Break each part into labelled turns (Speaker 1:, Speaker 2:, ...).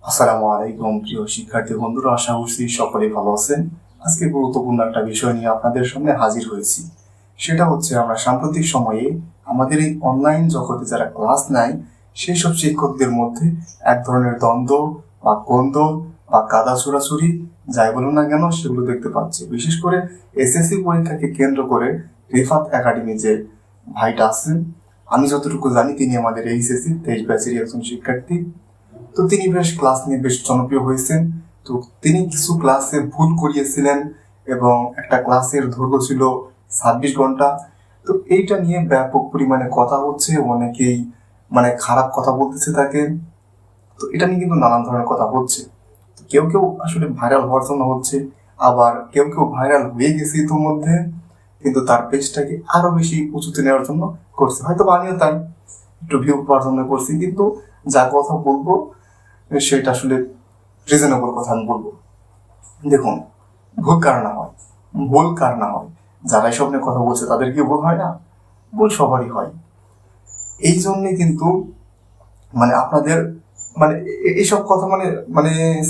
Speaker 1: আসসালামু আলাইকুম প্রিয় শিক্ষার্থী বন্ধুরা, আশা করছি সকলেই ভালো আছেন। আজকে গুরুত্বপূর্ণ একটা বিষয় নিয়ে আপনাদের সামনে হাজির হয়েছি। সেটা হচ্ছে আমরা সাম্প্রতিক সময়ে আমাদের এই অনলাইন জগতে যারা ক্লাস নেয় সেই সব শিক্ষকদের মধ্যে এক ধরনের দ্বন্দ্ব বা কোন্দল বা কাদা ছোড়াছুড়ি যাই বলুন না কেন সেগুলো দেখতে পাচ্ছি। বিশেষ করে এসএসসি পরীক্ষাকে কেন্দ্র করে রিফাত একাডেমি যে ভাইটা আছেন, আমি যতটুকু জানি তিনি আমাদের এইচএসসি 23 ব্যাচেরই একজন শিক্ষার্থী। তো তিনি বেশ ক্লাস নিয়ে বেশ জনপ্রিয় হয়েছেন। তো তিনি কিছু ক্লাসে ভুল করিয়েছিলেন এবং একটা ক্লাসের দৈর্ঘ্য ছিল 26 ঘন্টা। তো এইটা নিয়ে ব্যাপক পরিমাণে কথা হচ্ছে, অনেকেই খারাপ কথা বলতেছে তাকে। তো এটা নিয়ে কিন্তু নানান ধরনের কথা হচ্ছে। কেউ কেউ আসলে ভাইরাল হওয়ার জন্য হচ্ছে, আবার কেউ কেউ ভাইরাল হয়ে গেছে ইতিমধ্যে, কিন্তু তার পেজটাকে আরো বেশি উঁচুতে নেওয়ার জন্য করছে। হয়তো আমিও তাই একটু ভিউ পাওয়ার জন্য করছি, কিন্তু যা কথা বলবো সেটা আসলে রিজনেবল কথা আমি বলবো। দেখুন, ভুল কার না হয়, ভুল কার না হয়, যারা এসব নিয়ে কথা বলছে তাদের কি ভুল হয় না? ভুল সবারই হয়। এই জন্যে কিন্তু আপনাদের এইসব কথা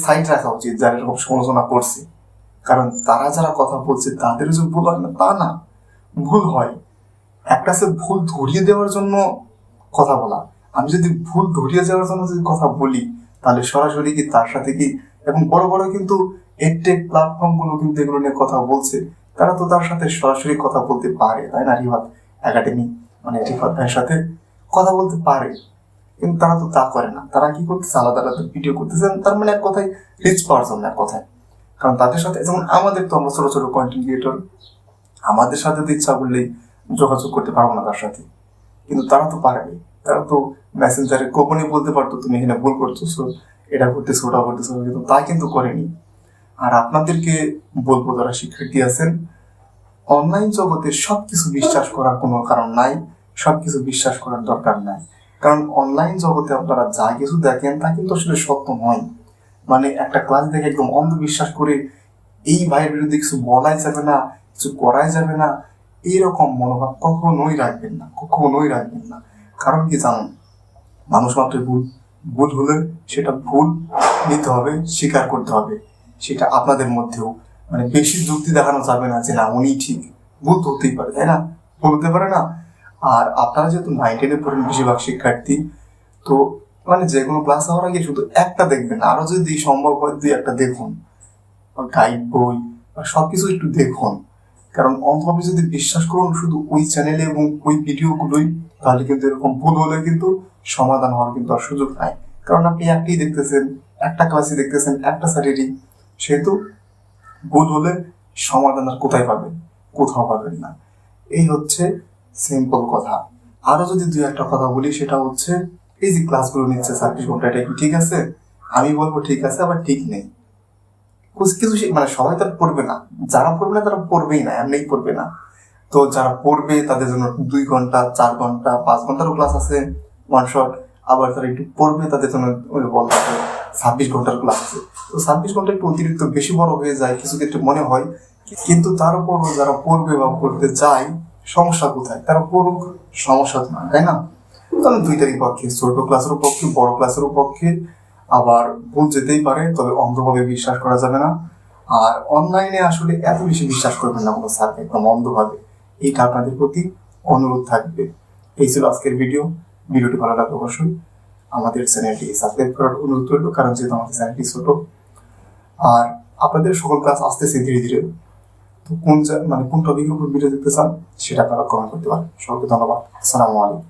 Speaker 1: সাইড রাখা উচিত যারা এরকম সমালোচনা করছে। কারণ তারা যারা কথা বলছে তাদের যে ভুল হয় না তা না, ভুল হয়। একটা সে ভুল ধরিয়ে দেওয়ার জন্য কথা বলা। আমি যদি ভুল ধরিয়ে যাওয়ার জন্য যদি কথা বলি, তাহলে সরাসরি কি তার সাথে কি, এবং বড় বড় কিন্তু এডটেক প্ল্যাটফর্ম গুলো কিন্তু এগুলো নিয়ে কথা বলছে, তারা তো তার সাথে সরাসরি কথা বলতে পারে, তাই না? রিফাত একাডেমি রিফাত ভাইয়ের সাথে কথা বলতে পারে, কিন্তু তারা তো তা করে না। তারা কি করতেছে, আলাদা আলাদা ভিডিও করতেছেন। তার মানে এক কথায় রিচ পাওয়ার জন্য, এক কথায়। কারণ তাদের সাথে, যেমন আমাদের তো, আমরা ছোট ছোট কন্টেন্ট ক্রিয়েটর, আমাদের সাথে তো ইচ্ছা করলেই যোগাযোগ করতে পারবো না তার সাথে, কিন্তু তারা তো পারবে। তারা তো মেসেঞ্জারে গোপনে বলতে পারতো তুমি এখানে ভুল করতেছো, এটা করতেছো, ওটা করতেছো, কিন্তু তা কিন্তু করেনি। আর আপনাদেরকে বলবো, যারা শিক্ষার্থী আছেন, অনলাইন জগতে সবকিছু বিশ্বাস করার কোনো কারণ নাই, সবকিছু বিশ্বাস করার দরকার নাই। কারণ অনলাইন জগতে আপনারা যা কিছু দেখেন তা কিন্তু আসলে সত্য নয়। একটা ক্লাস দেখে একদম অন্ধবিশ্বাস করে এই ভাইয়ের বিরুদ্ধে কিছু বলাই যাবে না, কিছু করাই যাবে না, এইরকম মনোভাব কখনোই রাখবেন না, কখনোই রাখবেন না। কারণ কি জানুন, মানুষ মাত্র ভুল, ভুল হলে সেটা ভুল নিতে হবে, স্বীকার করতে হবে। সেটা আপনাদের মধ্যেও বেশি যুক্তি দেখানো যাবে না যে না উনি ঠিক, ভুল তো হতেই পারে, তাই না? ভুল হতে পারে না। আর আপনারা যেহেতু 9-10-এ পড়েন বেশিরভাগ শিক্ষার্থী, তো যে কোনো ক্লাস হওয়ার আগে শুধু একটা দেখবেন, আরো যদি সম্ভব হয় 2-1টা দেখুন, গাইড বই বা সবকিছু একটু দেখুন। কারণ অন্ধভাবে যদি বিশ্বাস করুন শুধু ওই চ্যানেলে এবং ওই ভিডিওগুলোই, তাহলে কিন্তু এরকম ভুল হলে কিন্তু সমাধান হওয়ার কিন্তু আর সুযোগ নাই। কারণ আপনি একটাই দেখতেছেন, একটা ক্লাসই দেখতেছেন, একটা স্যারেরই, সেহেতু ভুল হলে সমাধান আর কোথায় পাবেন? কোথাও পাবেন না। এই হচ্ছে সিম্পল কথা। আরো যদি 2-1টা কথা বলি, সেটা হচ্ছে এই যে ক্লাসগুলো নিচ্ছে 26 ঘন্টা, এটা কি ঠিক আছে? আমি বলবো ঠিক আছে, আবার ঠিক নেই। কিছু সবাই তার পড়বে না, যারা পড়বে না তারা পড়বেই না, এমনিই পড়বে না। তো যারা পড়বে তাদের জন্য 2 ঘন্টা, 4 ঘন্টা, 5 ঘন্টারও ক্লাস আছে ওয়ান শট। আবার তারা একটু পড়বে তাদের জন্য বলা আছে 26 ঘন্টার ক্লাস আছে। তো 26 ঘন্টা একটু অতিরিক্ত বেশি বড় হয়ে যায় কিছু ক্ষেত্রে মনে হয়, কিন্তু তার উপর যারা পড়বে বা পড়তে চায়, সমস্যা কোথায়? তারা পড়ুক, সমস্যা তো না, তাই না? তাহলে দুইটারই পক্ষে, ছোট ক্লাসেরও পক্ষে, বড় ক্লাসেরও পক্ষে। আবার ভুল যেতেই পারে, তবে অন্ধভাবে বিশ্বাস করা যাবে না। আর অনলাইনে আসলে এত বেশি বিশ্বাস করবেন না কোনো স্যারকে একদম অন্ধভাবে, এইটা আপনাদের প্রতি অনুরোধ থাকবে। এই ছিল আজকের ভিডিও। ভিডিওটি ভালো লাগবে অবশ্যই আমাদের চ্যানেলটি সাবস্ক্রাইব করার অনুরোধ রইল, কারণ যেহেতু আমাদের চ্যানেলটি ছোট। আর আপনাদের সকল ক্লাস আসতেছে ধীরে ধীরে। তো কোন টপিকের উপর ভিডিও দেখতে চান সেটা আপনারা কমেন্ট করতে পারেন। সকলকে ধন্যবাদ। আসসালামু আলাইকুম।